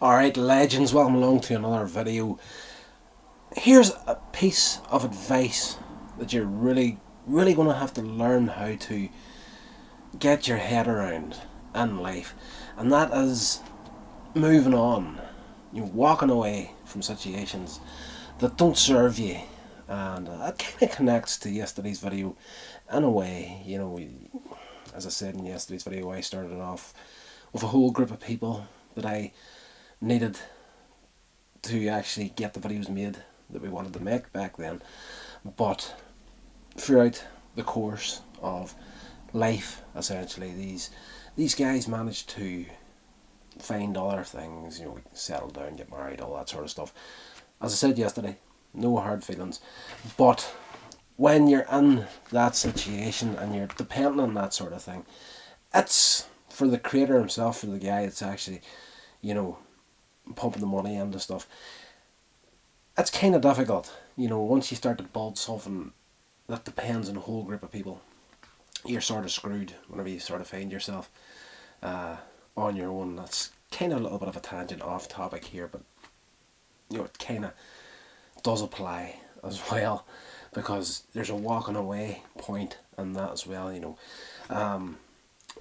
Alright, legends, welcome along to another video. Here's a piece of advice that you're really going to have to learn how to get your head around in life, and that is moving on. You're walking away from situations that don't serve you, and that kind of connects to yesterday's video in a way. As I said in yesterday's video, I started off with a whole group of people that I needed to actually get the videos made that we wanted to make back then. But throughout the course of life, essentially, these guys managed to find other things, settle down, get married, all that sort of stuff. As I said yesterday, no hard feelings. But when you're in that situation and you're dependent on that sort of thing, it's for the creator himself, for the guy that's actually, pumping the money into stuff. It's kind of difficult, once you start to build something that depends on a whole group of people, you're sort of screwed whenever you sort of find yourself on your own. That's kind of a little bit of a tangent off topic here, but it kind of does apply as well, because there's a walking away point in that as well.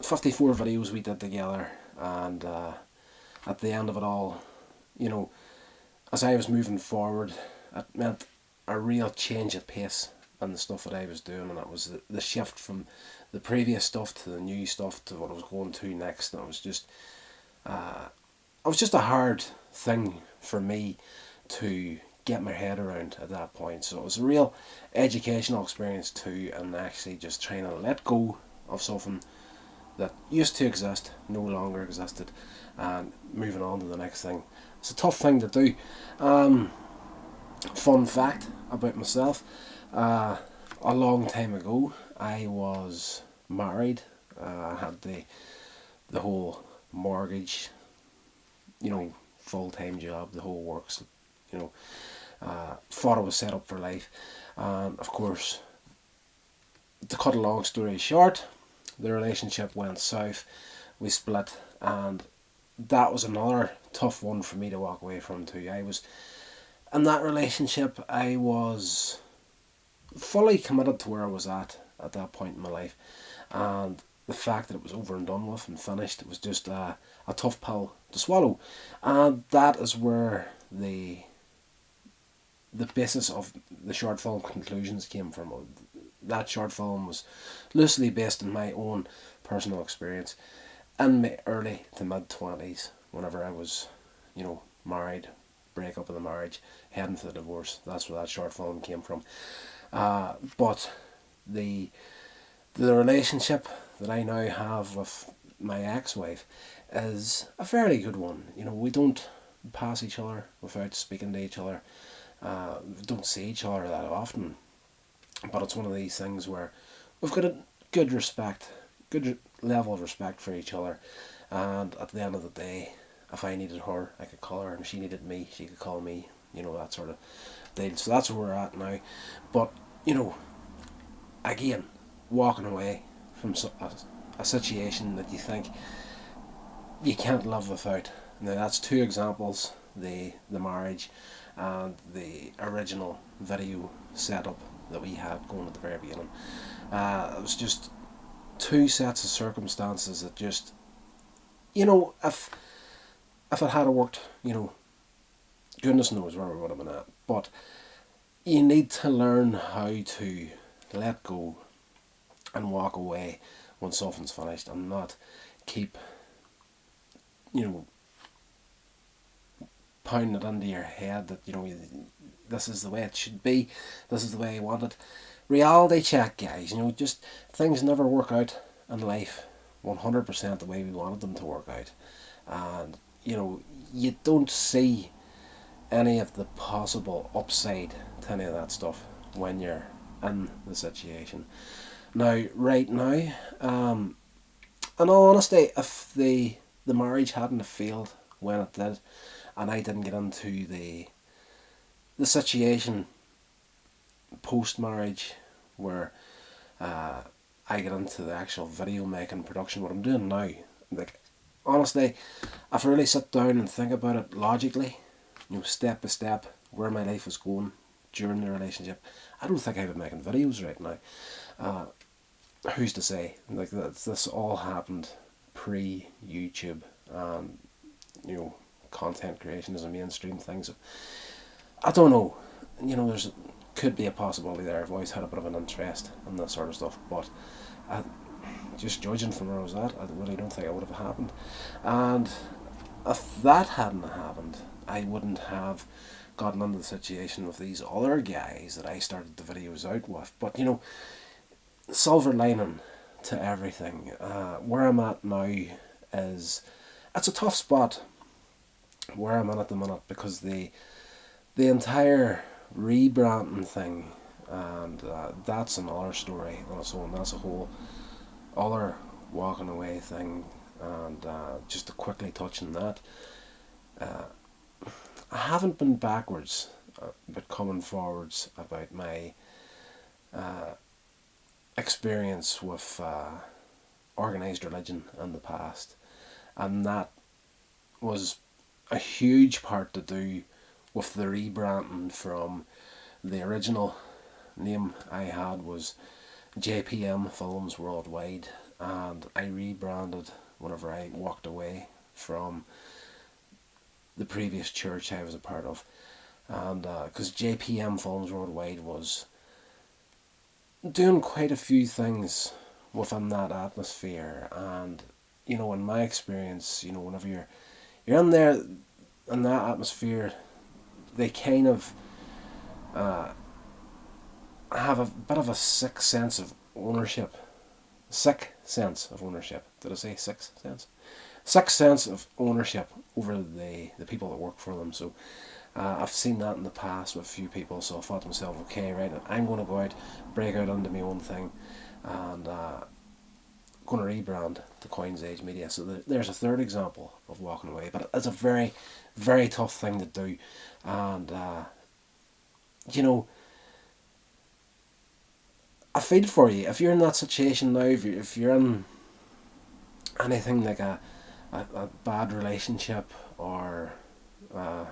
54 videos we did together, and at the end of it all, as I was moving forward, it meant a real change of pace in the stuff that I was doing, and it was the shift from the previous stuff to the new stuff to what I was going to next. And it was just a hard thing for me to get my head around at that point. So it was a real educational experience too, and actually just trying to let go of something that used to exist, no longer existed, and moving on to the next thing. It's a tough thing to do. Fun fact about myself, a long time ago I was married. I had the whole mortgage, full-time job, the whole works, thought I was set up for life. And of course, to cut a long story short, the relationship went south, we split, and that was another tough one for me to walk away from too. I was in that relationship, I was fully committed to where I was at that point in my life, and the fact that it was over and done with and finished, it was just a tough pill to swallow. And that is where the basis of the short film Conclusions came from. That short film was loosely based on my own personal experience in my early to mid 20s, whenever I was, married, break up of the marriage, heading for the divorce. That's where that short film came from. But the relationship that I now have with my ex-wife is a fairly good one. We don't pass each other without speaking to each other. We don't see each other that often, but it's one of these things where we've got a good respect, good level of respect for each other. And at the end of the day, if I needed her, I could call her, and if she needed me, she could call me. That sort of deal. So that's where we're at now. But again, walking away from a situation that you think you can't live without. Now that's two examples: the marriage and the original video setup that we had going at the very beginning. It was just two sets of circumstances that just, if it had worked, goodness knows where we would have been at. But you need to learn how to let go and walk away when something's finished, and not keep, pounding it into your head that, this is the way it should be, this is the way I want it. Reality check, guys. Just things never work out in life 100% the way we wanted them to work out. And, you don't see any of the possible upside to any of that stuff when you're in the situation. Now, right now, in all honesty, if the marriage hadn't have failed when it did, and I didn't get into the situation post marriage where I get into the actual video making production, what I'm doing now, like, honestly, if I really sit down and think about it logically, step by step, where my life was going during the relationship, I don't think I would be making videos right now. Who's to say? Like this all happened pre YouTube, and you know, content creation is a mainstream thing. So I don't know. There's could be a possibility there. I've always had a bit of an interest in this sort of stuff, but just judging from where I was at, I really don't think it would have happened. And if that hadn't happened, I wouldn't have gotten into the situation with these other guys that I started the videos out with. But silver lining to everything. Where I'm at now is it's a tough spot where I'm at the minute, because the entire rebranding thing, and that's another story on its own. That's a whole other walking away thing, and just to quickly touch on that, I haven't been backwards, but coming forwards about my experience with organised religion in the past, and that was a huge part to do with the rebranding from the original name I had was JPM Films Worldwide, and I rebranded whenever I walked away from the previous church I was a part of, and because JPM Films Worldwide was doing quite a few things within that atmosphere, and in my experience, whenever you're in there in that atmosphere, they kind of have a bit of a sick sense of ownership. Sick sense of ownership. Did I say sixth sense? Sick sense of ownership over the people that work for them. So I've seen that in the past with a few people. So I thought to myself, okay, right, I'm going to go out, break out into my own thing, and going to rebrand to Coins Age Media. So there's a third example of walking away, but it's a very, very tough thing to do, and I feel for you if you're in that situation now. If you're in anything like a bad relationship, or a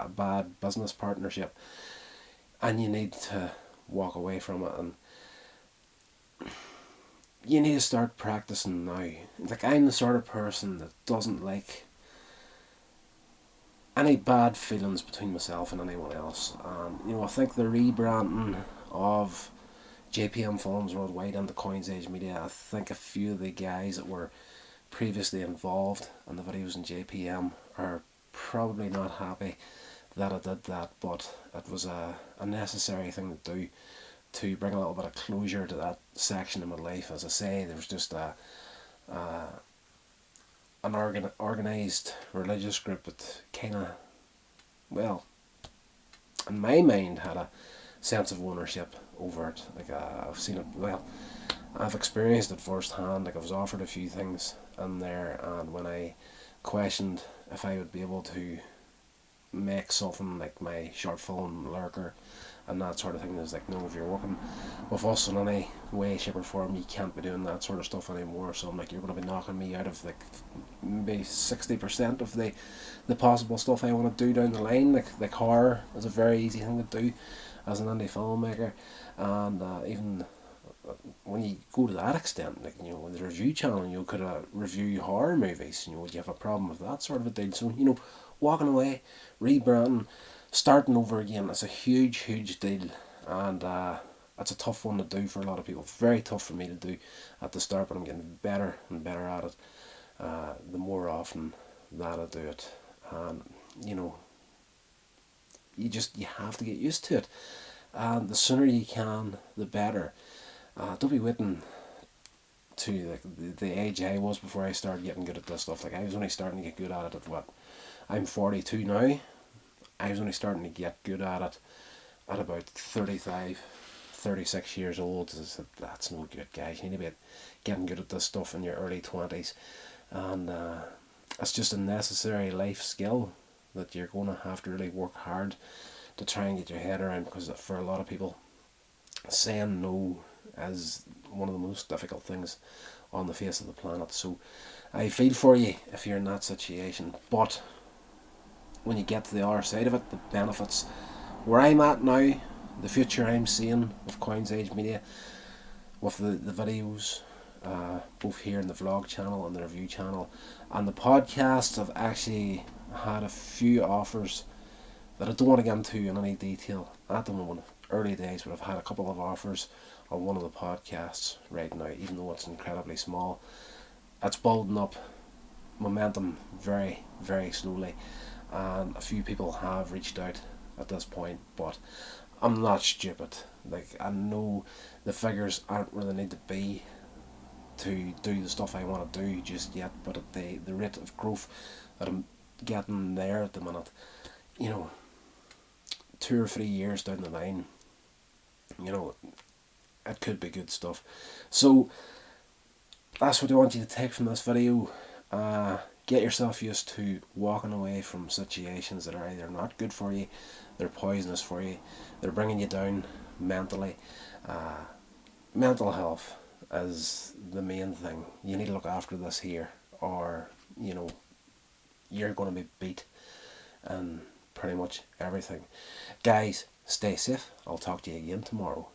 bad business partnership, and you need to walk away from it, and you need to start practicing now. Like, I'm the sort of person that doesn't like any bad feelings between myself and anyone else. And I think the rebranding of JPM Films Worldwide and the Coins Age Media, I think a few of the guys that were previously involved in the videos in JPM are probably not happy that I did that, but it was a necessary thing to do to bring a little bit of closure to that section of my life. As I say, there was just an organised religious group that kind of, well, in my mind, had a sense of ownership over it. Like, I've seen it, well, I've experienced it firsthand. Like, I was offered a few things in there, and when I questioned if I would be able to make something like my short film Lurker and that sort of thing, is like, no, if you're working with us in any way, shape or form, you can't be doing that sort of stuff anymore. So I'm like, you're going to be knocking me out of like maybe 60% of the possible stuff I want to do down the line. Like horror is a very easy thing to do as an indie filmmaker, and even when you go to that extent, like, with the review channel, you could review horror movies. Would you have a problem with that sort of a deal? So walking away, rebranding, starting over again, it's a huge, huge deal, and it's a tough one to do for a lot of people. Very tough for me to do at the start, but I'm getting better and better at it the more often that I do it. And you have to get used to it, and the sooner you can, the better. Don't be waiting to like the age I was before I started getting good at this stuff. Like, I was only starting to get good at it at what? I'm 42 now. I was only starting to get good at it at about 35, 36 years old. So that's no good, guys. You need to be getting good at this stuff in your early 20s. And it's just a necessary life skill that you're going to have to really work hard to try and get your head around, because for a lot of people, saying no is one of the most difficult things on the face of the planet. So I feel for you if you're in that situation. But when you get to the other side of it, the benefits, where I'm at now, the future I'm seeing with Coins Age Media, with the videos, both here in the vlog channel and the review channel, and the podcast, I've actually had a few offers that I don't want to get into in any detail at the moment. Early days, but I've had a couple of offers on one of the podcasts right now, even though it's incredibly small. It's building up momentum very, very slowly, and a few people have reached out at this point, but I'm not stupid. Like, I know the figures aren't where they need to be to do the stuff I want to do just yet, but at the rate of growth that I'm getting there at the minute, you know, 2 or 3 years down the line, you know, it could be good stuff. So that's what I want you to take from this video. Get yourself used to walking away from situations that are either not good for you, they're poisonous for you, they're bringing you down mentally. Mental health is the main thing. You need to look after this here, or you know, you're going to be beat and pretty much everything. Guys, stay safe. I'll talk to you again tomorrow.